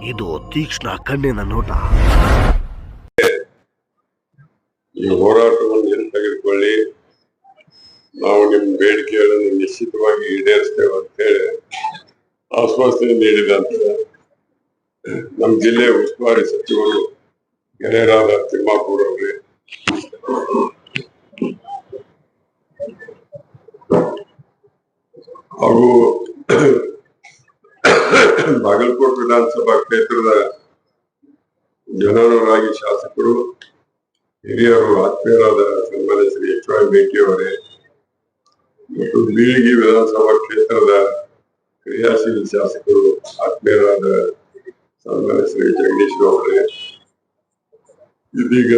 ಇದು ತೀಕ್ಷ್ಣ ಕಣ್ಣಿನ ನೋಟ. ಈ ಹೋರಾಟವನ್ನು ಏನು ತೆಗೆದುಕೊಳ್ಳಿ, ನಾವು ನಿಮ್ಮ ಬೇಡಿಕೆಗಳನ್ನು ನಿಶ್ಚಿತವಾಗಿ ಈಡೇರಿಸ್ತೇವೆ ಅಂತ ಹೇಳಿ ಆಶ್ವಾಸನೆ ನೀಡಿದಂತ ನಮ್ಮ ಜಿಲ್ಲೆಯ ಉಸ್ತುವಾರಿ ಸಚಿವರು ಗೆಳೆಯರಾದ ತಿಮ್ಮಾಪುರ್ ಅವರೇ, ಹಾಗೂ ಬಾಗಲಕೋಟೆ ವಿಧಾನಸಭಾ ಕ್ಷೇತ್ರದ ಜನಾನುರಾಗಿ ಶಾಸಕರು, ಹಿರಿಯರು, ಆತ್ಮೀಯರಾದ ಸನ್ಮಾನ್ಯ ಶ್ರೀ ಎಚ್.ವೈ. ಬೇಟಿ ಅವರೇ, ಮತ್ತು ಬೀಳಿಗಿ ವಿಧಾನಸಭಾ ಕ್ಷೇತ್ರದ ಕ್ರಿಯಾಶೀಲ ಶಾಸಕರು, ಆತ್ಮೀಯರಾದ ಸನ್ಮಾನ್ಯ ಶ್ರೀ ಜಗದೀಶ್ ಅವರೇ, ಇದೀಗ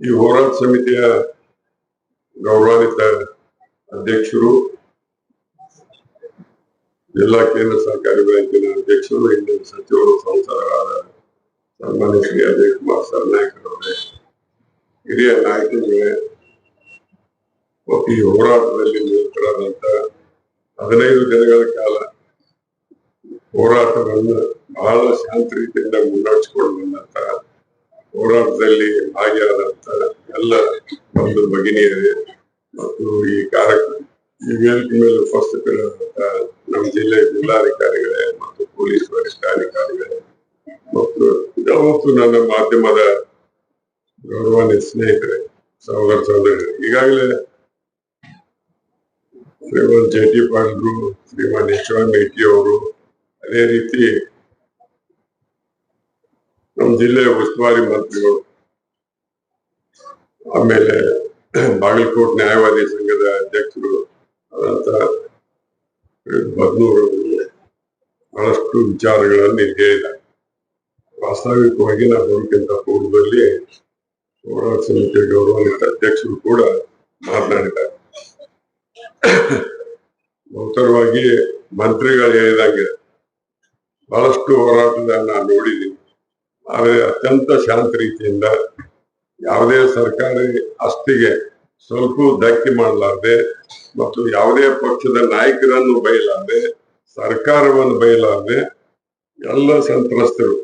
ಈ ಹೋರಾಟ ಸಮಿತಿಯ ಗೌರವಾನ್ವಿತ ಅಧ್ಯಕ್ಷರು, ಜಿಲ್ಲಾ ಕೇಂದ್ರ ಸಹಕಾರಿ ಬ್ಯಾಂಕಿನ ಅಧ್ಯಕ್ಷರು, ಇಂದಿನ ಸಚಿವರು, ಸಂಸದರಾದ ಸನ್ಮಾನ್ಯ ಶ್ರೀ ಅಜಯ್ ಕುಮಾರ್ ಸರ್ನಾಯಕರವರೇ, ಹಿರಿಯ ನಾಯಕರುಗಳೇ, ಮತ್ತು ಈ ಹೋರಾಟದಲ್ಲಿ ನಿರತರಾದಂತ 15 ದಿನಗಳ ಕಾಲ ಹೋರಾಟವನ್ನು ಬಹಳ ಶಾಂತ ರೀತಿಯಿಂದ ಮುನ್ನಡೆಸಿಕೊಂಡು ಬಂದಂತ ಹೋರಾಟದಲ್ಲಿ ಭಾಗಿಯಾದಂತ ಎಲ್ಲ ಒಂದು ಭಗಿನಿಯರೇ, ಮತ್ತು ಈ ವೇದಿಕೆ ಮೇಲೆ ಉಪಸ್ಥಿತರಾದಂತ ನಮ್ಮ ಜಿಲ್ಲೆಯ ಜಿಲ್ಲಾಧಿಕಾರಿಗಳೇ ಮತ್ತು ಪೊಲೀಸ್ ವರಿಷ್ಠಾಧಿಕಾರಿಗಳೇ, ಮತ್ತು ನನ್ನ ಮಾಧ್ಯಮದ ಗೌರವಾನ್ವಿತ ಸ್ನೇಹಿತರೆ, ಸಹೋದರರೇ, ಈಗಾಗಲೇ ಶ್ರೀಮಾನ್ ಜೆ.ಟಿ. ಪಾಟೀಲ್ರು, ಶ್ರೀಮಾನ್ ಎಚ್.ವೈ. ಬೇಟಿ ಅವರು, ಅದೇ ರೀತಿ ನಮ್ಮ ಜಿಲ್ಲೆಯ ಉಸ್ತುವಾರಿ ಮಂತ್ರಿಗಳು, ಆಮೇಲೆ ಬಾಗಲಕೋಟೆ ನ್ಯಾಯವಾದಿ ಸಂಘದ ಅಧ್ಯಕ್ಷರು ಆದಂತ ಬದ್ನೂರು ಬಹಳಷ್ಟು ವಿಚಾರಗಳನ್ನು ಹೇಳಿದ್ದಾರೆ. ವಾಸ್ತವಿಕವಾಗಿ ನಾವು ಬರೋಕ್ಕಿಂತ ಪೂರ್ವದಲ್ಲಿ ಹೋರಾಟ ಸಮಿತಿಯ ಗೌರವಾನ್ವಿತ ಅಧ್ಯಕ್ಷರು ಕೂಡ ಮಾತನಾಡಿದ್ದಾರೆ. ನೂತನವಾಗಿ ಮಂತ್ರಿಗಳು ಹೇಳಿದಂಗೆ ಬಹಳಷ್ಟು ಹೋರಾಟದ ನಾನು ನೋಡಿದ್ದೀನಿ. ಆದರೆ ಅತ್ಯಂತ ಶಾಂತ ರೀತಿಯಿಂದ ಯಾವುದೇ ಸರ್ಕಾರಿ ಆಸ್ತಿಗೆ ಸ್ವಲ್ಪ ಧಕ್ಕೆ ಮಾಡಲಾರದೆ ಮತ್ತು ಯಾವುದೇ ಪಕ್ಷದ ನಾಯಕರನ್ನು ಬಯಲಾರದೆ, ಸರ್ಕಾರವನ್ನು ಬಯಲಾರದೆ, ಎಲ್ಲ ಸಂತ್ರಸ್ತರು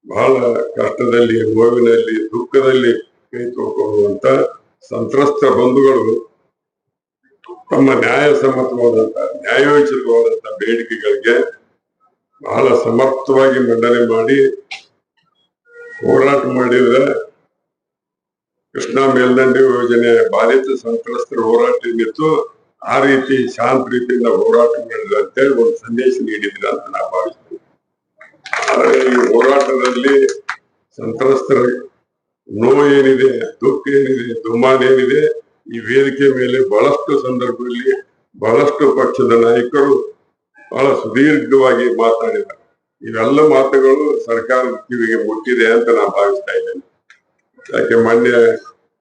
ಬಹಳ ಕಷ್ಟದಲ್ಲಿ, ನೋವಿನಲ್ಲಿ, ದುಃಖದಲ್ಲಿ ಕೈ ತೊಳ್ಕೊಳ್ಳುವಂತ ಸಂತ್ರಸ್ತ ಬಂಧುಗಳು ತಮ್ಮ ನ್ಯಾಯಸಮ್ಮತವಾದಂತ, ನ್ಯಾಯೋಚಿತವಾದಂತ ಬೇಡಿಕೆಗಳಿಗೆ ಬಹಳ ಸಮರ್ಥವಾಗಿ ಮಂಡನೆ ಮಾಡಿ ಹೋರಾಟ ಮಾಡಿದ್ರೆ ಕೃಷ್ಣಾ ಮೇಲ್ದಂಡೆ ಯೋಜನೆ ಬಾಧಿತ ಸಂತ್ರಸ್ತರ ಹೋರಾಟ ಏನಿತ್ತು ಆ ರೀತಿ ಶಾಂತ ರೀತಿಯಿಂದ ಹೋರಾಟ ಮಾಡಿದ್ರೆ ಅಂತೇಳಿ ಒಂದು ಸಂದೇಶ ನೀಡಿದ್ರೆ ಅಂತ ನಾ ಭಾವಿಸ್ತೀನಿ. ಆದರೆ ಈ ಹೋರಾಟದಲ್ಲಿ ಸಂತ್ರಸ್ತರ ನೋವು ಏನಿದೆ, ದುಃಖ ಏನಿದೆ, ದುಮ್ಮಾನ ಏನಿದೆ, ಈ ವೇದಿಕೆ ಮೇಲೆ ಬಹಳಷ್ಟು ಸಂದರ್ಭದಲ್ಲಿ ಬಹಳಷ್ಟು ಪಕ್ಷದ ನಾಯಕರು ಬಹಳ ಸುದೀರ್ಘವಾಗಿ ಮಾತನಾಡಿದ್ದಾರೆ. ಇವೆಲ್ಲ ಮಾತುಗಳು ಸರ್ಕಾರದ ಕಿವಿಗೆ ಮುಟ್ಟಿದೆ ಅಂತ ನಾನು ಭಾವಿಸ್ತಾ ಇದ್ದೇನೆ. ಯಾಕೆ ಮೊನ್ನೆ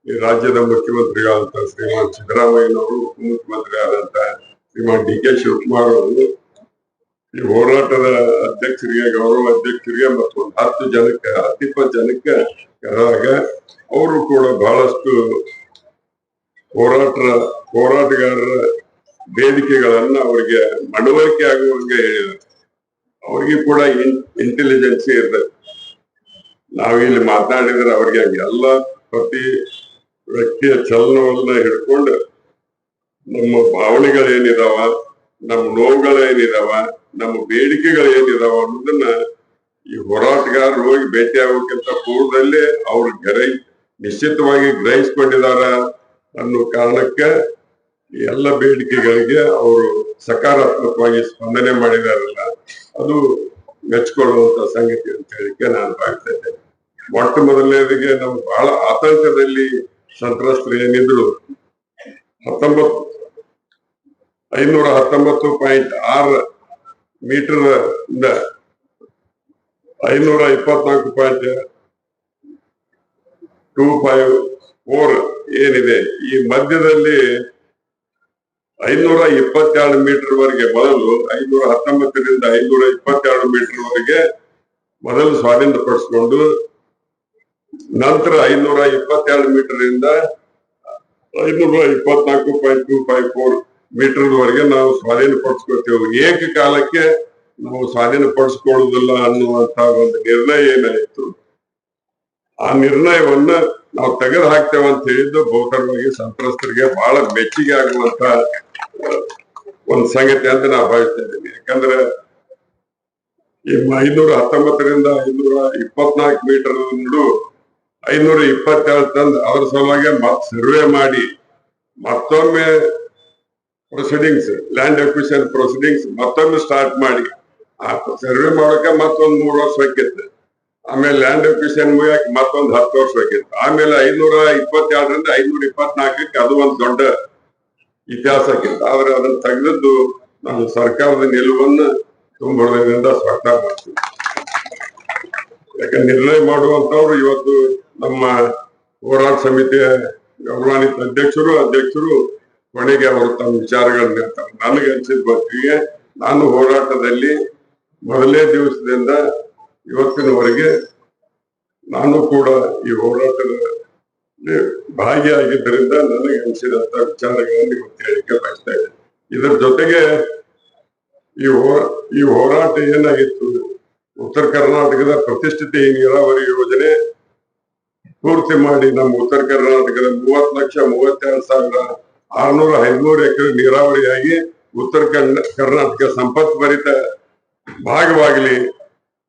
ಈ ರಾಜ್ಯದ ಮುಖ್ಯಮಂತ್ರಿಗಳಾದಂತ ಶ್ರೀಮಾನ್ ಸಿದ್ದರಾಮಯ್ಯನವರು, ಉಪಮುಖ್ಯಮಂತ್ರಿ ಆದಂತ ಶ್ರೀಮಾನ್ ಡಿ.ಕೆ. ಶಿವಕುಮಾರ್ ಅವರು ಈ ಹೋರಾಟದ ಅಧ್ಯಕ್ಷರಿಗೆ, ಗೌರವ ಅಧ್ಯಕ್ಷರಿಗೆ ಮತ್ತು ಒಂದು 10 ಜನಕ್ಕೆ ಕರೆದಾಗ ಅವರು ಕೂಡ ಬಹಳಷ್ಟು ಹೋರಾಟಗಾರರ ಬೇಡಿಕೆಗಳನ್ನ ಅವರಿಗೆ ಮನವರಿಕೆ ಆಗುವಂಗೆ ಹೇಳಿದ್ದಾರೆ. ಅವ್ರಿಗೆ ಕೂಡ ಇಂಟೆಲಿಜೆನ್ಸಿ ಇರ್ತದೆ. ನಾವಿಲ್ಲಿ ಮಾತನಾಡಿದ್ರೆ ಅವ್ರಿಗೆ ಎಲ್ಲ ಪ್ರತಿ ವ್ಯಕ್ತಿಯ ಚಲನವನ್ನ ಹಿಡ್ಕೊಂಡು ನಮ್ಮ ಭಾವನೆಗಳೇನಿದಾವ, ನಮ್ಮ ನೋವುಗಳೇನಿದಾವ, ನಮ್ಮ ಬೇಡಿಕೆಗಳೇನಿದಾವ ಅನ್ನೋದನ್ನ ಈ ಹೋರಾಟಗಾರರು ಹೋಗಿ ಭೇಟಿ ಆಗೋಕ್ಕಿಂತ ಪೂರ್ವದಲ್ಲೇ ಅವ್ರು ನಿಶ್ಚಿತವಾಗಿ ಗ್ರಹಿಸ್ಕೊಂಡಿದಾರ ಅನ್ನೋ ಕಾರಣಕ್ಕೆ ಈ ಎಲ್ಲ ಬೇಡಿಕೆಗಳಿಗೆ ಅವರು ಸಕಾರಾತ್ಮಕವಾಗಿ ಸ್ಪಂದನೆ ಮಾಡಿದಾರಲ್ಲ, ಅದು ಮೆಚ್ಚಿಕೊಳ್ಳುವಂತ ಸಂಗತಿ ಅಂತ ಹೇಳಿಕೆ ನಾನು ಭಾವಿಸ್ತಾ ಇದ್ದೇನೆ. ಮೊಟ್ಟ ಮೊದಲನೇದಿಗೆ ನಮ್ಗೆ ಬಹಳ ಆತಂಕದಲ್ಲಿ ಸಂತ್ರಸ್ತರು ಏನಿದ್ರು 519.6 ಮೀಟರ್ ಇಂದ 524.254 ಏನಿದೆ, ಈ ಮಧ್ಯದಲ್ಲಿ 522 ಮೀಟರ್ ವರೆಗೆ, ಮೊದಲು 519ರಿಂದ 522 ಮೀಟರ್ ವರೆಗೆ ಮೊದಲು ಸ್ವಾಧೀನಪಡಿಸಿಕೊಂಡು, ನಂತರ 522 ಮೀಟರ್ ಇಂದ 524.254 ಮೀಟರ್ ವರೆಗೆ ನಾವು ಸ್ವಾಧೀನಪಡಿಸ್ಕೊಳ್ತೇವೆ. ಏಕಕಾಲಕ್ಕೆ ನಾವು ಸ್ವಾಧೀನಪಡಿಸ್ಕೊಳ್ಳುವುದಿಲ್ಲ ಅನ್ನುವಂತ ಒಂದು ನಿರ್ಣಯ ಏನಾಯಿತು, ಆ ನಿರ್ಣಯವನ್ನ ನಾವು ತೆಗೆದು ಹಾಕ್ತೇವೆ ಅಂತ ಹೇಳಿದ್ದು ಬಹುತರವಾಗಿ ಸಂತ್ರಸ್ತರಿಗೆ ಬಹಳ ಮೆಚ್ಚುಗೆ ಆಗುವಂತ ಒಂದು ಸಂಗತಿ ಅಂತ ನಾವು ಭಾವಿಸ್ತಾ ಇದ್ದೀನಿ. ಯಾಕಂದ್ರೆ ಈ 519ರಿಂದ 524 ಮೀಟರ್ ನಡು 527 ತಂದು ಅದ್ರ ಸಲುವಾಗಿ ಸರ್ವೆ ಮಾಡಿ ಮತ್ತೊಮ್ಮೆ ಪ್ರೊಸೀಡಿಂಗ್ಸ್, ಲ್ಯಾಂಡ್ ಅಕ್ವಿಷನ್ ಪ್ರೊಸೀಡಿಂಗ್ಸ್ ಮತ್ತೊಮ್ಮೆ ಸ್ಟಾರ್ಟ್ ಮಾಡಿ ಆ ಸರ್ವೆ ಮಾಡೋಕೆ ಮತ್ತೊಂದು 3 ವರ್ಷ ಬೇಕಿತ್ತು. ಆಮೇಲೆ ಲ್ಯಾಂಡ್ ಅಕ್ವಿಷನ್ ಮುಗಿಯಕ್ಕೆ ಮತ್ತೊಂದು 10 ವರ್ಷ ಬೇಕಿತ್ತು. ಆಮೇಲೆ 522ರಿಂದ 524ಕ್ಕೆ ಅದು ಒಂದು ದೊಡ್ಡ ಇತಿಹಾಸ ಆಗಿತ್ತು. ಆದ್ರೆ ಅದನ್ನ ತೆಗೆದದ್ದು ನಾನು ಸರ್ಕಾರದ ನಿಲುವನ್ನು ತುಂಬ ಹೃದಯದಿಂದ ಸ್ವಾಗತ ಮಾಡ್ತೀನಿ. ಯಾಕಂದ್ರೆ ನಿರ್ಣಯ ಮಾಡುವಂತವ್ರು ಇವತ್ತು ನಮ್ಮ ಹೋರಾಟ ಸಮಿತಿಯ ಗೌರವಾನ್ವಿತ ಅಧ್ಯಕ್ಷರು ಕೊನೆಗೆ ಅವರು ತಮ್ಮ ವಿಚಾರಗಳನ್ನ ಹೇಳ್ತಾರೆ. ನನಗೆ ಅನ್ಸಿದ ಮಟ್ಟಿಗೆ ನಾನು ಹೋರಾಟದಲ್ಲಿ ಮೊದಲನೇ ದಿವಸದಿಂದ ಇವತ್ತಿನವರೆಗೆ ನಾನು ಕೂಡ ಈ ಹೋರಾಟದ ಭಾಗಿಯಾಗಿದ್ದರಿಂದ ನನಗೆ ಅನಿಸಿದಂತ ವಿಚಾರಗಳನ್ನು ಇವತ್ತು ಹೇಳಿಕೆ ಬಯಸ್ತಾ ಇದ್ದೇನೆ. ಇದರ ಜೊತೆಗೆ ಈ ಹೋರಾಟ ಏನಾಗಿತ್ತು, ಉತ್ತರ ಕರ್ನಾಟಕದ ಪ್ರತಿಷ್ಠಿತ ನೀರಾವರಿ ಯೋಜನೆ ಪೂರ್ತಿ ಮಾಡಿ ನಮ್ಮ ಉತ್ತರ ಕರ್ನಾಟಕದ 30,32,613 ಎಕರೆ ನೀರಾವರಿಯಾಗಿ ಉತ್ತರ ಕರ್ನಾಟಕ ಸಂಪತ್ಭರಿತ ಭಾಗವಾಗಲಿ,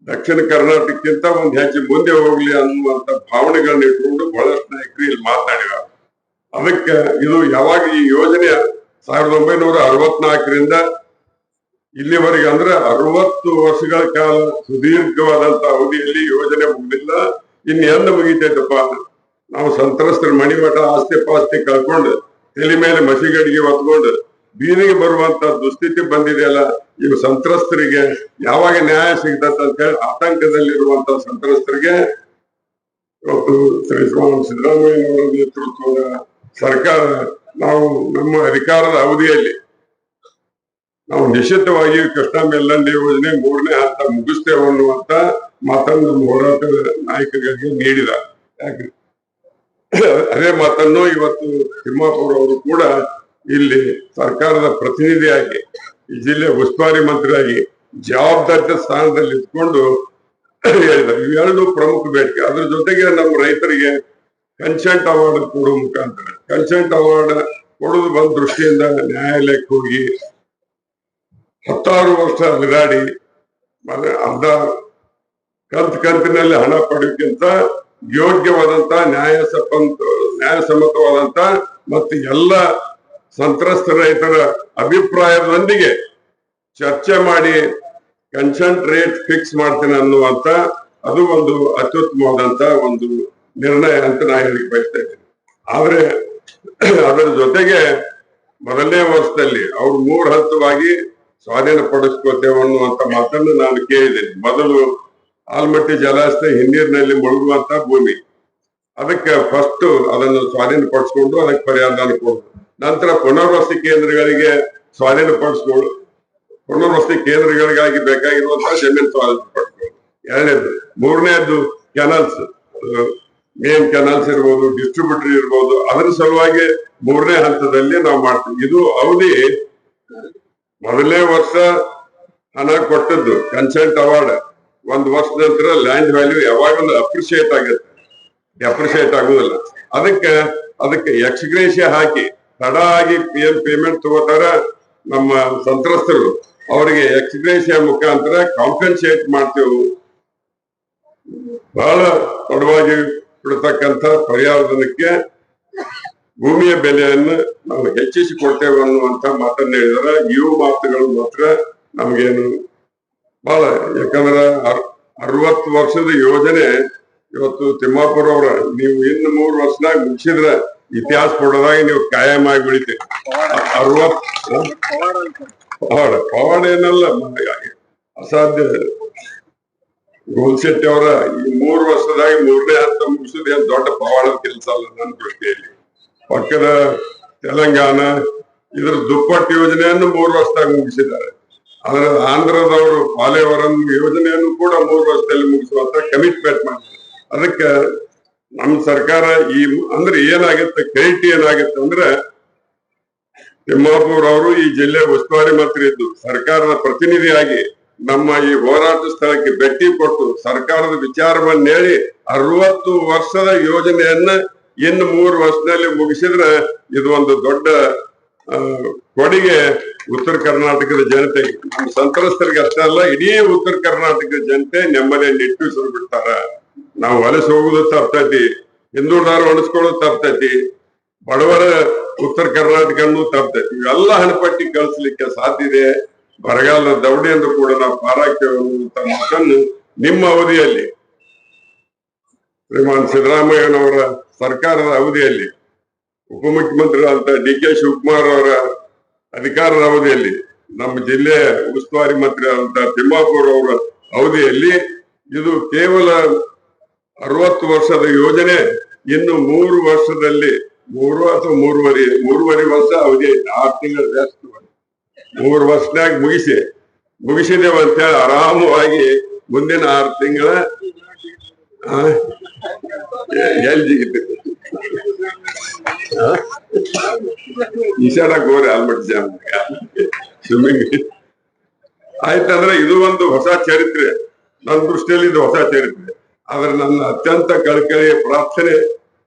ದಕ್ಷಿಣ ಕರ್ನಾಟಕಕ್ಕಿಂತ ಒಂದು ಹೆಜ್ಜೆ ಮುಂದೆ ಹೋಗ್ಲಿ ಅನ್ನುವಂತ ಭಾವನೆಗಳನ್ನ ಇಟ್ಕೊಂಡು ಬಹಳಷ್ಟು ನಾಯಕರು ಇಲ್ಲಿ ಮಾತನಾಡಿದ್ದಾರೆ. ಅದಕ್ಕೆ ಇದು ಯಾವಾಗ ಈ ಯೋಜನೆ 1964ರಿಂದ ಇಲ್ಲಿವರೆಗೆ ಅಂದ್ರೆ 60 ವರ್ಷಗಳ ಕಾಲ ಸುದೀರ್ಘವಾದಂತ ಅವಧಿಯಲ್ಲಿ ಯೋಜನೆ ಮುಗಿದಿಲ್ಲ. ಇನ್ನು ಎಂದು ಮುಗಿತೈತಪ್ಪ, ನಾವು ಸಂತ್ರಸ್ತರ ಮಣಿಮಠ ಆಸ್ತಿ ಪಾಸ್ತಿ ಕಳ್ಕೊಂಡು ತಲೆ ಮೇಲೆ ಮಸಿಗಡಿಗೆ ಹೊತ್ಕೊಂಡು ಬೀದಿಗೆ ಬರುವಂತ ದುಸ್ಥಿತಿ ಬಂದಿದೆಯಲ್ಲ, ಇವು ಸಂತ್ರಸ್ತರಿಗೆ ಯಾವಾಗ ನ್ಯಾಯ ಸಿಗ್ತದೆ ಅಂತ ಹೇಳಿ ಆತಂಕದಲ್ಲಿರುವಂತ ಸಂತ್ರಸ್ತರಿಗೆ ಇವತ್ತು ಶ್ರೀ ಸಿದ್ದರಾಮಯ್ಯನವರ ನೇತೃತ್ವದ ಸರ್ಕಾರ ನಾವು ನಮ್ಮ ಅಧಿಕಾರದ ಅವಧಿಯಲ್ಲಿ ನಾವು ನಿಶ್ಚಿತವಾಗಿ ಕೃಷ್ಣಾ ಮೇಲ್ದಂಡೆ ಯೋಜನೆ 3ನೇ ಹಂತ ಮುಗಿಸ್ತೇವೆ ಅನ್ನುವಂತ ಮಾತನ್ನು ನಮ್ಮ ಹೋರಾಟದ ನಾಯಕರಿಗೆ ನೀಡಿದ. ಯಾಕೆ ಅದೇ ಮಾತನ್ನು ಇವತ್ತು ತಿಮ್ಮಾಪುರ ಅವರು ಕೂಡ ಇಲ್ಲಿ ಸರ್ಕಾರದ ಪ್ರತಿನಿಧಿಯಾಗಿ ಈ ಜಿಲ್ಲೆ ಉಸ್ತುವಾರಿ ಮಂತ್ರಿಯಾಗಿ ಜವಾಬ್ದಾರಿ ಸ್ಥಾನದಲ್ಲಿ ಇಟ್ಕೊಂಡು ಹೇಳಿದ್ದಾರೆ. ಇವೆರಡು ಪ್ರಮುಖ ಬೇಡಿಕೆ. ಅದ್ರ ಜೊತೆಗೆ ನಮ್ಮ ರೈತರಿಗೆ ಕನ್ಸೆಂಟ್ ಅವಾರ್ಡ್ ಕೊಡುವ ಮುಖಾಂತರ ಕನ್ಸೆಂಟ್ ಅವಾರ್ಡ್ ಕೊಡುದು ಬಂದ ದೃಷ್ಟಿಯಿಂದ ನ್ಯಾಯಾಲಯಕ್ಕೆ ಹೋಗಿ 16 ವರ್ಷ ಅಲಿದಾಡಿ ಅರ್ಧ ಕಂತಿನಲ್ಲಿ ಹಣ ಪಡೆಯೋಕ್ಕಿಂತ ಯೋಗ್ಯವಾದಂತ ನ್ಯಾಯಸಮ್ಮತವಾದಂತ ಮತ್ತು ಎಲ್ಲ ಸಂತ್ರಸ್ತ ರೈತರ ಅಭಿಪ್ರಾಯದೊಂದಿಗೆ ಚರ್ಚೆ ಮಾಡಿ ಕನ್ಸೆಂಟ್ ರೇಟ್ ಫಿಕ್ಸ್ ಮಾಡ್ತೀನಿ ಅನ್ನುವಂತ ಅದು ಒಂದು ಅತ್ಯುತ್ತಮವಾದಂತ ಒಂದು ನಿರ್ಣಯ ಅಂತ ನಾನು ಹೇಳಿ ಬಯಸ್ತಾ ಇದ್ದೀನಿ. ಆದ್ರೆ ಅದರ ಜೊತೆಗೆ ಮೊದಲನೇ ವರ್ಷದಲ್ಲಿ ಅವ್ರು 3 ಹಂತವಾಗಿ ಸ್ವಾಧೀನ ಪಡಿಸ್ಕೋತೇವೆ ಅನ್ನುವಂತ ಮಾತನ್ನು ನಾನು ಕೇಳಿದ್ದೇನೆ. ಮೊದಲು ಆಲ್ಮಟ್ಟಿ ಜಲಾಶಯ ಹಿನ್ನೀರಿನಲ್ಲಿ ಮುಳುಗುವಂತ ಭೂಮಿ, ಅದಕ್ಕೆ ಫಸ್ಟ್ ಅದನ್ನು ಸ್ವಾಧೀನ ಪಡಿಸ್ಕೊಂಡು ಅದಕ್ಕೆ ಪರಿಹಾರದಾನ ಕೊಡುದು. ನಂತರ ಪುನರ್ವಸತಿ ಕೇಂದ್ರಗಳಿಗೆ ಪುನರ್ವಸತಿ ಕೇಂದ್ರಗಳಿಗಾಗಿ ಬೇಕಾಗಿರುವಂತಹ ಜಮೀನು ಸ್ವಾಧೀನ ಪಡಿಸ್ಕೊಳ್ಳೋದು. 2ನೇದು. 3ನೇದು ಕೆನಲ್ಸ್, ಮೇನ್ ಕೆನಲ್ಸ್ ಇರ್ಬೋದು, ಡಿಸ್ಟ್ರಿಬ್ಯೂಟರ್ ಇರ್ಬೋದು, ಅದರ ಸಲುವಾಗಿ 3ನೇ ಹಂತದಲ್ಲಿ ನಾವು ಮಾಡ್ತೀವಿ. ಇದು ಅವಧಿ ಮೊದಲನೇ ವರ್ಷ ಹಣ ಕೊಟ್ಟದ್ದು ಕನ್ಸೆಂಟ್ ಅವಾರ್ಡ್, 1 ವರ್ಷದ ನಂತರ ಲ್ಯಾಂಡ್ ವ್ಯಾಲ್ಯೂ ಯಾವಾಗಲೂ ಅಪ್ರಿಶಿಯೇಟ್ ಆಗುದಿಲ್ಲ. ಅದಕ್ಕೆ ಎಕ್ಸ್ಗ್ರೇಷಿಯ ಹಾಕಿ ತಡ ಆಗಿ ಪೇಮೆಂಟ್ ತಗೋತಾರ ನಮ್ಮ ಸಂತ್ರಸ್ತರು, ಅವರಿಗೆ ಎಕ್ಸ್ಗ್ರೇಷಿಯ ಮುಖಾಂತರ ಕಾಂಪೆನ್ಸೇಟ್ ಮಾಡ್ತೇವೆ. ಬಹಳ ತಡವಾಗಿ ಬಿಡ್ತಕ್ಕಂಥ ಪರಿಹಾರಧನಕ್ಕೆ ಭೂಮಿಯ ಬೆಲೆಯನ್ನು ನಾವು ಹೆಚ್ಚಿಸಿ ಕೊಡ್ತೇವೆ ಅನ್ನುವಂತ ಮಾತನ್ನ ಹೇಳಿದಾರೆ. ಇವು ಮಾತುಗಳು ಮಾತ್ರ ನಮ್ಗೇನು ಬಹಳ, ಯಾಕಂದ್ರೆ 60 ವರ್ಷದ ಯೋಜನೆ ಇವತ್ತು ತಿಮ್ಮಾಪುರ ಅವರ ನೀವು ಇನ್ನು 3 ವರ್ಷನಾಗ ಮುಗಿಸಿದ್ರೆ ಇತಿಹಾಸ ಕೊಡೋದಾಗ ನೀವು ಕಾಯಂ ಆಗಿ ಬೆಳಿತೀರಿ. 60 ಪವಾಡ ಏನಲ್ಲ, ಅಸಾಧ್ಯ. ಗೋಲ್ಶೆಟ್ಟಿ ಅವರ ಈ 3 ವರ್ಷದಾಗ 3ನೇ ಹಂತ ಮುಗಿಸೋದು ಏನ್ ದೊಡ್ಡ ಪವಾಡದ ಕೆಲಸ ಅಲ್ಲ ನನ್ನ ದೃಷ್ಟಿಯಲ್ಲಿ. ಪಕ್ಕದ ತೆಲಂಗಾಣ ಇದ್ರ ದುಪ್ಪಟ್ಟು ಯೋಜನೆಯನ್ನು 3 ವರ್ಷದಾಗ ಮುಗಿಸಿದ್ದಾರೆ. ಆದ್ರೆ ಆಂಧ್ರದವರು ಪಾಲೇವರಂ ಯೋಜನೆಯನ್ನು ಕೂಡ 3 ವರ್ಷದಲ್ಲಿ ಮುಗಿಸುವಂತ ಕಮಿಟ್ಮೆಂಟ್ ಮಾಡಿದ್ದಾರೆ. ಅದಕ್ಕೆ ನಮ್ಮ ಸರ್ಕಾರ ಅಂದ್ರೆ ಏನಾಗುತ್ತೆ, ಕ್ರೆಡಿಟ್ ಏನಾಗುತ್ತೆ ಅಂದ್ರೆ ತಿಮ್ಮಾಪುರ್ ಅವರು ಈ ಜಿಲ್ಲೆ ಉಸ್ತುವಾರಿ ಮಂತ್ರಿ ಇದ್ದು ಸರ್ಕಾರದ ಪ್ರತಿನಿಧಿಯಾಗಿ ನಮ್ಮ ಈ ಹೋರಾಟ ಸ್ಥಳಕ್ಕೆ ಭೇಟಿ ಕೊಟ್ಟು ಸರ್ಕಾರದ ವಿಚಾರವನ್ನು ಹೇಳಿ 60 ವರ್ಷದ ಯೋಜನೆಯನ್ನ ಇನ್ನು 3 ವರ್ಷದಲ್ಲಿ ಮುಗಿಸಿದ್ರೆ ಇದು ಒಂದು ದೊಡ್ಡ ಕೊಡುಗೆ ಉತ್ತರ ಕರ್ನಾಟಕದ ಜನತೆಗೆ, ನಮ್ಮ ಸಂತ್ರಸ್ತರಿಗೆ ಅಷ್ಟೇ ಅಲ್ಲ, ಇಡೀ ಉತ್ತರ ಕರ್ನಾಟಕದ ಜನತೆ ನೆಮ್ಮದಿಯನ್ನು ನಿಟ್ಟುಸಿರು ಬಿಡ್ತಾರ. ನಾವು ವಲಸೆ ಹೋಗುದು ತಪ್ತೈತಿ, ಹಿಂದುಳಿದವರು ಅಣಿಸ್ಕೊಳ್ಳೋದು ತಪ್ತೈತಿ, ಬಡವರ ಉತ್ತರ ಕರ್ನಾಟಕನ್ನು ತಪ್ತೈತಿ. ಇವೆಲ್ಲ ಹಣಪಟ್ಟಿ ಕಳಿಸ್ಲಿಕ್ಕೆ ಸಾಧ್ಯ ಇದೆ. ಬರಗಾಲ ದೌಡಿಯಿಂದ ಕೂಡ ನಾವು ಪಾರಾಗ್ತೇವೆ ಅನ್ನುವಂತ ಮಾತನ್ನು ನಿಮ್ಮ ಅವಧಿಯಲ್ಲಿ ಶ್ರೀಮಾನ್ ಸಿದ್ದರಾಮಯ್ಯನವರ ಸರ್ಕಾರದ ಅವಧಿಯಲ್ಲಿ, ಉಪಮುಖ್ಯಮಂತ್ರಿ ಅಂತ DK ಶಿವಕುಮಾರ್ ಅವರ ಅಧಿಕಾರದ ಅವಧಿಯಲ್ಲಿ, ನಮ್ಮ ಜಿಲ್ಲೆ ಉಸ್ತುವಾರಿ ಮಂತ್ರಿ ಅಂತ ತಿಮ್ಮಾಪುರ್ ಅವರ ಅವಧಿಯಲ್ಲಿ ಇದು ಕೇವಲ 60 ವರ್ಷದ ಯೋಜನೆ. ಇನ್ನು 3 ವರ್ಷದಲ್ಲಿ 3 ಅಥವಾ 3.5 ವರ್ಷ ಅವಧಿ ಐತಿ. 6 ತಿಂಗಳ ಜಾಸ್ತಿ 3 ವರ್ಷನಾಗ ಮುಗಿಸಿದೇವ ಅಂತ ಹೇಳಿ ಆರಾಮವಾಗಿ ಮುಂದಿನ 6 ತಿಂಗಳ ಎಲ್ ಜಿಗಿತ್ತು ಈಶಾಡ ಗೋರಿ ಆಲ್ಮಟ್ ಜಾಮ್ ಸ್ವಿಮ್ಮಿಂಗ್ ಆಯ್ತಂದ್ರೆ ಇದು ಒಂದು ಹೊಸ ಚರಿತ್ರೆ. ನನ್ನ ದೃಷ್ಟಿಯಲ್ಲಿ ಇದು ಹೊಸ ಚರಿತ್ರೆ. ಆದ್ರೆ ನನ್ನ ಅತ್ಯಂತ ಕಳಕಳಿಯ ಪ್ರಾರ್ಥನೆ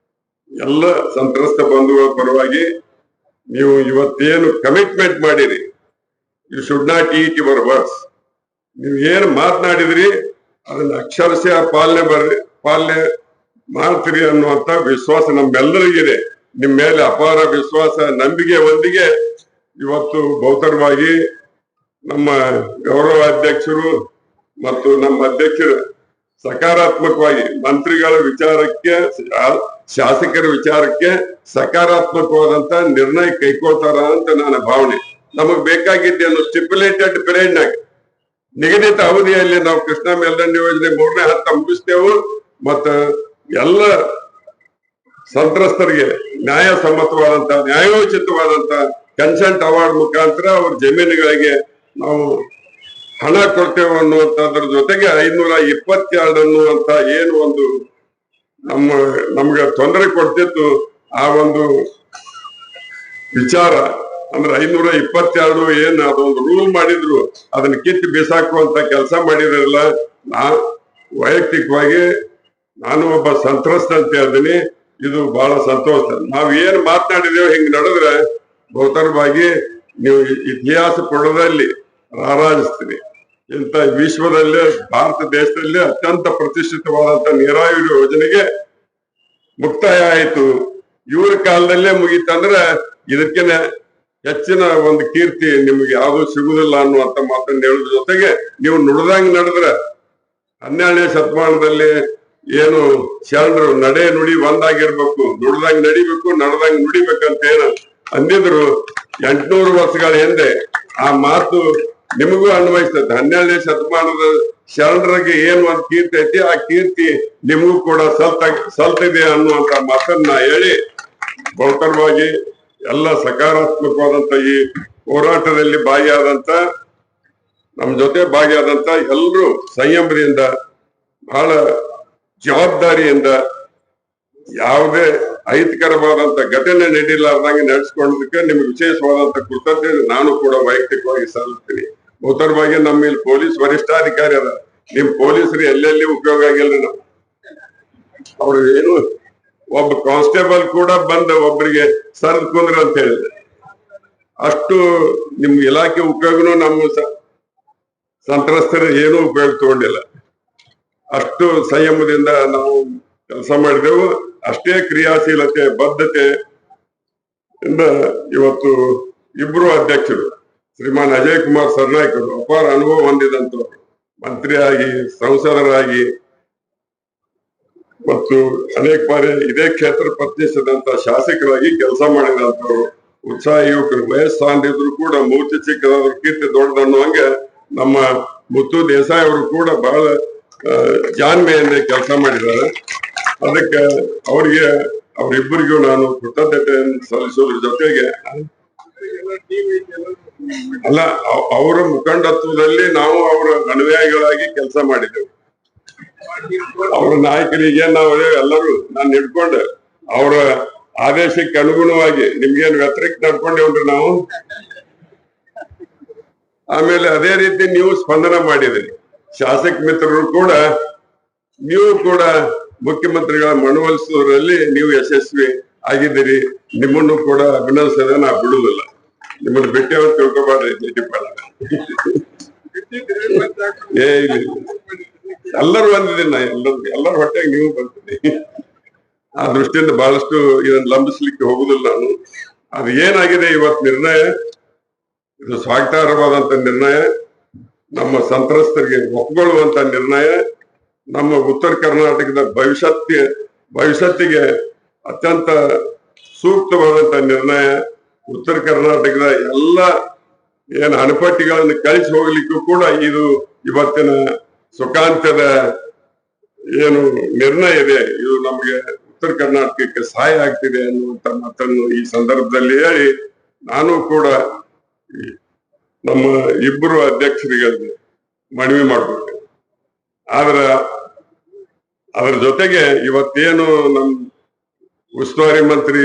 ಎಲ್ಲ ಸಂತ್ರಸ್ತ ಬಂಧುಗಳ ಪರವಾಗಿ, ನೀವು ಇವತ್ತೇನು ಕಮಿಟ್ಮೆಂಟ್ ಮಾಡಿರಿ, you should not eat your words. ನೀವು ಏನು ಮಾತನಾಡಿದ್ರಿ ಅದನ್ನ ಅಕ್ಷರಶಃ ಪಾಲನೆ ಮಾಡ್ತೀರಿ ಅನ್ನುವಂತ ವಿಶ್ವಾಸ ನಮ್ಮೆಲ್ಲರಿಗಿದೆ. ನಿಮ್ಮ ಮೇಲೆ ಅಪಾರ ವಿಶ್ವಾಸ, ನಂಬಿಕೆ ಒಂದಿಗೆ ಇವತ್ತು ಬಹುತರವಾಗಿ ನಮ್ಮ ಗೌರವ ಅಧ್ಯಕ್ಷರು ಮತ್ತು ನಮ್ಮ ಅಧ್ಯಕ್ಷರು ಸಕಾರಾತ್ಮಕವಾಗಿ ಮಂತ್ರಿಗಳ ವಿಚಾರಕ್ಕೆ, ಶಾಸಕರ ವಿಚಾರಕ್ಕೆ ಸಕಾರಾತ್ಮಕವಾದಂತ ನಿರ್ಣಯ ಕೈಗೊಳ್ತಾರ ಅಂತ ನನ್ನ ಭಾವನೆ. ನಮಗ್ ಬೇಕಾಗಿದ್ದೇನು ಸ್ಟಿಪ್ಯುಲೇಟೆಡ್ ಪೀರಿಯಡ್ನಾಗ ನಿಗದಿತ ಅವಧಿಯಲ್ಲಿ ನಾವು ಕೃಷ್ಣಾ ಮೇಲ್ದಂಡೆ ಯೋಜನೆ 3ನೇ ಹಂತ ಮುಗಿಸ್ತೇವೆ. ಮತ್ತ ಎಲ್ಲ ಸಂತ್ರಸ್ತರಿಗೆ ನ್ಯಾಯಸಮ್ಮತವಾದಂತ ನ್ಯಾಯೋಚಿತವಾದಂತ ಕನ್ಸೆಂಟ್ ಅವಾರ್ಡ್ ಮುಖಾಂತರ ಅವ್ರ ಜಮೀನುಗಳಿಗೆ ನಾವು ಹಣ ಕೊಡ್ತೇವೆ ಅನ್ನುವಂಥದ್ರ ಜೊತೆಗೆ 522 ಅನ್ನುವಂತ ಏನು ಒಂದು ನಮ್ಗೆ ತೊಂದರೆ ಕೊಡ್ತಿತ್ತು ಆ ಒಂದು ವಿಚಾರ, ಅಂದ್ರೆ 522 ಏನ್ ಅದೊಂದು ರೂಲ್ ಮಾಡಿದ್ರು ಅದನ್ನ ಕಿತ್ತು ಬಿಸಾಕುವಂತ ಕೆಲಸ ಮಾಡಿದ್ರಲ್ಲ. ವೈಯಕ್ತಿಕವಾಗಿ ನಾನು ಒಬ್ಬ ಸಂತ್ರಸ್ತ ಅಂತ ಹೇಳ್ತೀನಿ. ಇದು ಬಹಳ ಸಂತೋಷ. ನಾವ್ ಏನ್ ಮಾತನಾಡಿದೇವೆ ಹಿಂಗ್ ನಡೆದ್ರೆ ಬಹುತರವಾಗಿ ನೀವು ಇತಿಹಾಸ ಪುಟದಲ್ಲಿ ರಾರಾಜಿಸ್ತೀರಿ. ಇಂಥ ವಿಶ್ವದಲ್ಲೇ ಭಾರತ ದೇಶದಲ್ಲಿ ಅತ್ಯಂತ ಪ್ರತಿಷ್ಠಿತವಾದಂತ ನೀರಾವರಿ ಯೋಜನೆಗೆ ಮುಕ್ತಾಯ ಆಯ್ತು. ಇವ್ರ ಕಾಲದಲ್ಲೇ ಮುಗೀತಂದ್ರೆ ಇದಕ್ಕೆನೆ ಹೆಚ್ಚಿನ ಒಂದು ಕೀರ್ತಿ ನಿಮ್ಗೆ ಯಾವ್ದು ಸಿಗುದಿಲ್ಲ ಅನ್ನುವಂತ ಮಾತನ್ನ ಹೇಳುದ್ರ ಜೊತೆಗೆ, ನೀವು ನುಡ್ದಂಗ್ ನಡೆದ್ರೆ 12ನೇ ಶತಮಾನದಲ್ಲಿ ಏನು ಶರಣರು ನಡೆ ನುಡಿ ಒಂದಾಗಿರ್ಬೇಕು, ನುಡ್ದಂಗ್ ನಡಿಬೇಕು, ನಡೆದಂಗ್ ನುಡಿಬೇಕಂತ ಏನು ಅಂದಿದ್ರು 800 ವರ್ಷಗಳ ಹಿಂದೆ. ಆ ಮಾತು ನಿಮಗೂ ಅನ್ವಯಿಸ್ತದೆ. 12ನೇ ಶತಮಾನದ ಶರಣರಿಗೆ ಏನ್ ಒಂದ್ ಕೀರ್ತಿ ಐತಿ, ಆ ಕೀರ್ತಿ ನಿಮಗೂ ಕೂಡ ಸಲ್ತಿದೆ ಅನ್ನುವಂತ ಮಾತನ್ನ ಹೇಳಿ, ಬಹುತರವಾಗಿ ಎಲ್ಲ ಸಕಾರಾತ್ಮಕವಾದಂತ ಈ ಹೋರಾಟದಲ್ಲಿ ಭಾಗಿಯಾದಂತ ನಮ್ಮ ಜೊತೆ ಭಾಗಿಯಾದಂತ ಎಲ್ಲರೂ ಸಂಯಮದಿಂದ, ಬಹಳ ಜವಾಬ್ದಾರಿಯಿಂದ, ಯಾವುದೇ ಅಹಿತಕರವಾದಂತ ಘಟನೆ ನಡೀಲಾರ್ದಂಗೆ ನಡೆಸ್ಕೊಳ್ಳೋದಕ್ಕೆ ನಿಮ್ಗೆ ವಿಶೇಷವಾದಂತ ಕೃತಜ್ಞತೆ ನಾನು ಕೂಡ ವೈಯಕ್ತಿಕವಾಗಿ ಸಲ್ಲಿಸ್ತೀನಿ. ಬಹುತರವಾಗಿ ನಮ್ಮ ಇಲ್ಲಿ ಪೊಲೀಸ್ ವರಿಷ್ಠಾಧಿಕಾರಿ ಅದ, ನಿಮ್ ಪೊಲೀಸರು ಎಲ್ಲೆಲ್ಲಿ ಉಪಯೋಗ ಆಗಿಲ್ರಿ. ನಾವು ಅವ್ರು ಏನು ಒಬ್ಬ ಕಾನ್ಸ್ಟೇಬಲ್ ಕೂಡ ಬಂದ ಒಬ್ಬರಿಗೆ ಸರಿದ್ ಕುಂದ್ರ ಅಂತ ಹೇಳಿದ್ರೆ, ಅಷ್ಟು ನಿಮ್ ಇಲಾಖೆ ಉಪಯೋಗನೂ ನಮ್ಮ ಸಂತ್ರಸ್ತರ ಏನೂ ಉಪಯೋಗ ತಗೊಂಡಿಲ್ಲ. ಅಷ್ಟು ಸಂಯಮದಿಂದ ನಾವು ಕೆಲಸ ಮಾಡಿದೆವು. ಅಷ್ಟೇ ಕ್ರಿಯಾಶೀಲತೆ ಬದ್ಧತೆ ಇಂದ ಇವತ್ತು ಇಬ್ರು ಅಧ್ಯಕ್ಷರು ಶ್ರೀಮಾನ್ ಅಜಯ್ ಕುಮಾರ್ ಸರ್ನಾಯ್ಕರು ಅಪಾರ ಅನುಭವ ಹೊಂದಿದಂತವ್ರು, ಮಂತ್ರಿಯಾಗಿ, ಸಂಸದರಾಗಿ ಮತ್ತು ಅನೇಕ ಬಾರಿ ಇದೇ ಕ್ಷೇತ್ರ ಪ್ರತಿನಿಧಿಸಿದಂತ ಶಾಸಕರಾಗಿ ಕೆಲಸ ಮಾಡಿದಂತವ್ರು, ಉತ್ಸಾಹ ಯುವಕರು. ವಯಸ್ಸಾಂದಿದ್ರು ಕೂಡ ಮೂರ್ತಿ ಚಿಕ್ಕದಾದ್ರು ಕೀರ್ತಿ ದೊಡ್ಡದನ್ನುವಂಗೆ ನಮ್ಮ ಮುತ್ತು ದೇಸಾಯಿ ಅವರು ಕೂಡ ಬಹಳ ಜಾಣ್ಮೆಯಿಂದ ಕೆಲಸ ಮಾಡಿದ್ದಾರೆ. ಅದಕ್ಕೆ ಅವರಿಬ್ಬರಿಗೂ ನಾನು ಕೃತಜ್ಞತೆಯನ್ನು ಸಲ್ಲಿಸೋದ್ರ ಜೊತೆಗೆ, ಅಲ್ಲ ಅವರ ಮುಖಂಡತ್ವದಲ್ಲಿ ನಾವು ಅವರ ಅನುಯಾಯಿಗಳಾಗಿ ಕೆಲಸ ಮಾಡಿದೆವು. ಅವರ ನಾಯಕರಿಗೆ ನಾವು ಎಲ್ಲರೂ ನಾನು ಹಿಡ್ಕೊಂಡು ಅವರ ಆದೇಶಕ್ಕೆ ಅನುಗುಣವಾಗಿ ನಿಮ್ಗೇನು ವ್ಯತಿರಿಕ್ತ ನಡ್ಕೊಂಡೇವ್ರಿ ನಾವು. ಆಮೇಲೆ ಅದೇ ರೀತಿ ನೀವು ಸ್ಪಂದನ ಮಾಡಿದ್ರಿ. ಶಾಸಕ ಮಿತ್ರರು ಕೂಡ ನೀವು ಕೂಡ ಮುಖ್ಯಮಂತ್ರಿಗಳ ಮನವೊಲಿಸುವುದರಲ್ಲಿ ನೀವು ಯಶಸ್ವಿ ಆಗಿದ್ದೀರಿ. ನಿಮ್ಮನ್ನು ಕೂಡ ಅಭಿನಂದಿಸೋದನ್ನ ನಾ ಬಿಡುವುದಿಲ್ಲ. ನಿಮ್ಮನ್ನು ಬಿಟ್ಟೆ ಅಂತ ತಿಳ್ಕೊಬಾರ್ರಿ. ಏ ಇಲ್ಲ, ಎಲ್ಲರೂ ಬಂದಿದ್ದೀನಿ ನಾ, ಎಲ್ಲರ ಹೊಟ್ಟೆಗೆ ನೀವು ಬರ್ತೀನಿ. ಆ ದೃಷ್ಟಿಯಿಂದ ಬಹಳಷ್ಟು ಇದನ್ನ ಲಂಬಿಸ್ಲಿಕ್ಕೆ ಹೋಗುದಿಲ್ಲ ನಾನು. ಅದು ಏನಾಗಿದೆ ಇವತ್ತು ನಿರ್ಣಯ, ಇದು ಸ್ವಾಗತಾರ್ಹವಾದಂತ ನಿರ್ಣಯ, ನಮ್ಮ ಸಂತ್ರಸ್ತರಿಗೆ ಒಪ್ಪಿಕೊಳ್ಳುವಂತ ನಿರ್ಣಯ, ನಮ್ಮ ಉತ್ತರ ಕರ್ನಾಟಕದ ಭವಿಷ್ಯತ್ತಿಗೆ ಅತ್ಯಂತ ಸೂಕ್ತವಾದಂತ ನಿರ್ಣಯ. ಉತ್ತರ ಕರ್ನಾಟಕದ ಎಲ್ಲ ಏನು ಅಣಪಟ್ಟಿಗಳನ್ನು ಕಳಿಸಿ ಹೋಗ್ಲಿಕ್ಕೂ ಕೂಡ ಇದು ಇವತ್ತಿನ ಸುಖಾಂತ್ಯದ ಏನು ನಿರ್ಣಯ ಇದೆ, ಇದು ನಮಗೆ ಉತ್ತರ ಕರ್ನಾಟಕಕ್ಕೆ ಸಹಾಯ ಆಗ್ತಿದೆ ಅನ್ನುವಂತ ಮಾತನ್ನು ಈ ಸಂದರ್ಭದಲ್ಲಿ ಹೇಳಿ, ನಾನು ಕೂಡ ನಮ್ಮ ಇಬ್ಬರು ಅಧ್ಯಕ್ಷರಿಗೆ ಮನವಿ ಮಾಡ್ಕೊಳ್ತೇನೆ. ಅದರ ಜೊತೆಗೆ ಇವತ್ತೇನು ನಮ್ಮ ಉಸ್ತುವಾರಿ ಮಂತ್ರಿ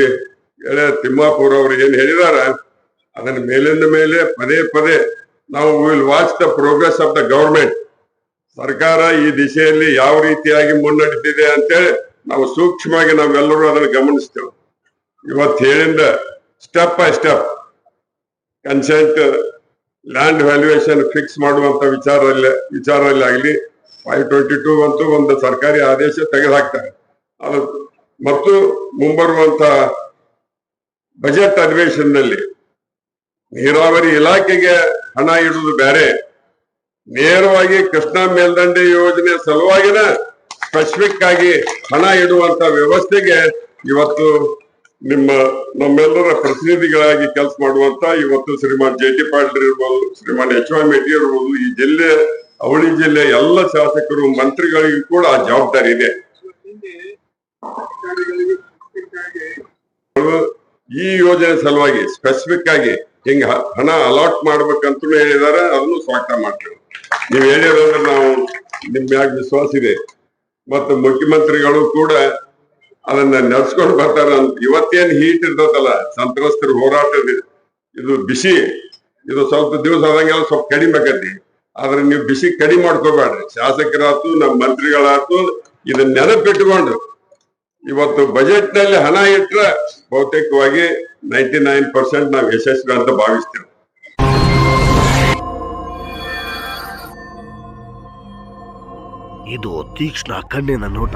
ತಿಮ್ಮಾಪುರ್ ಅವರು ಏನ್ ಹೇಳಿದಾರ, ಅದನ್ನ ಮೇಲಿಂದ ಮೇಲೆ ಪದೇ ಪದೇ ನಾವು will watch the progress of the government. ಸರ್ಕಾರ ಈ ದಿಶೆಯಲ್ಲಿ ಯಾವ ರೀತಿಯಾಗಿ ಮುನ್ನಡೆದಿದೆ ಅಂತೇಳಿ ನಾವು ಸೂಕ್ಷ್ಮವಾಗಿ ನಾವೆಲ್ಲರೂ ಅದನ್ನು ಗಮನಿಸ್ತೇವೆ. ಇವತ್ತು ಹೇಳಿಂದ step by step consent land valuation fix ಮಾಡುವಂತ ವಿಚಾರದಲ್ಲಿ ಆಗಲಿ 522 ಅಂತೂ ಒಂದು ಸರ್ಕಾರಿ ಆದೇಶ ತೆಗೆದುಹಾಕ್ತಾರೆ. ಅದು ಮತ್ತು ಮುಂಬರುವಂತ ಬಜೆಟ್ ಅಧಿವೇಶನದಲ್ಲಿ ನೀರಾವರಿ ಇಲಾಖೆಗೆ ಹಣ ಇಡುವುದು ಬೇರೆ, ನೇರವಾಗಿ ಕೃಷ್ಣಾ ಮೇಲ್ದಂಡೆ ಯೋಜನೆ ಸಲುವಾಗಿನ ಸ್ಪೆಸಿಫಿಕ್ ಆಗಿ ಹಣ ಇಡುವಂತ ವ್ಯವಸ್ಥೆಗೆ ಇವತ್ತು ನಮ್ಮೆಲ್ಲರ ಪ್ರತಿನಿಧಿಗಳಾಗಿ ಕೆಲಸ ಮಾಡುವಂತ ಇವತ್ತು ಶ್ರೀಮಾನ್ ಜೆ.ಟಿ. ಪಾಟೀಲ್ ಇರ್ಬೋದು, ಶ್ರೀಮಾನ್ ಎಚ್.ವೈ. ಮೇಟಿ ಇರ್ಬೋದು, ಈ ಜಿಲ್ಲೆ ಅವಳಿ ಜಿಲ್ಲೆ ಎಲ್ಲ ಶಾಸಕರು ಮಂತ್ರಿಗಳಿಗೂ ಕೂಡ ಆ ಜವಾಬ್ದಾರಿ ಇದೆ. ಈ ಯೋಜನೆ ಸಲುವಾಗಿ ಸ್ಪೆಸಿಫಿಕ್ ಆಗಿ ಹಿಂಗ ಹಣ ಅಲಾಟ್ ಮಾಡ್ಬೇಕಂತ ಹೇಳಿದಾರೆ. ಅದನ್ನು ಸ್ವಾಗತ ಮಾಡ್ತೇವೆ. ನೀವು ಹೇಳಿರೋದ್ರೆ ನಾವು ನಿಮ್ ಮ್ಯಾಗ ವಿಶ್ವಾಸ ಇದೆ. ಮತ್ತು ಮುಖ್ಯಮಂತ್ರಿಗಳು ಕೂಡ ಅದನ್ನ ನಡ್ಸ್ಕೊಂಡು ಬರ್ತಾರ. ಇವತ್ತೇನ್ ಹೀಟ್ ಇರ್ತದಲ್ಲ, ಸಂತ್ರಸ್ತರ ಹೋರಾಟದ ಇದು ಬಿಸಿ, ಇದು ಸ್ವಲ್ಪ ದಿವಸ ಆದಂಗೆಲ್ಲ ಸ್ವಲ್ಪ ಕಡಿಮೆ ಆಗತಿ. ಆದ್ರೆ ನೀವು ಬಿಸಿ ಕಡಿಮೆ ಮಾಡ್ಕೋಬೇಡ್ರಿ. ಶಾಸಕರಾತು ನಮ್ಮ ಮಂತ್ರಿಗಳಾತು ಇದನ್ನ ನೆನಪಿಟ್ಟುಕೊಂಡು ಇವತ್ತು ಬಜೆಟ್ ನಲ್ಲಿ ಹಣ ಇಟ್ರೆ ಬಹುತೇಕವಾಗಿ 99% ನಾವು ಯಶಸ್ವಿ ಅಂತ ಭಾವಿಸ್ತೇವೆ. ಇದು ತೀಕ್ಷ್ಣ ಕಣ್ಣಿನ ನೋಟ.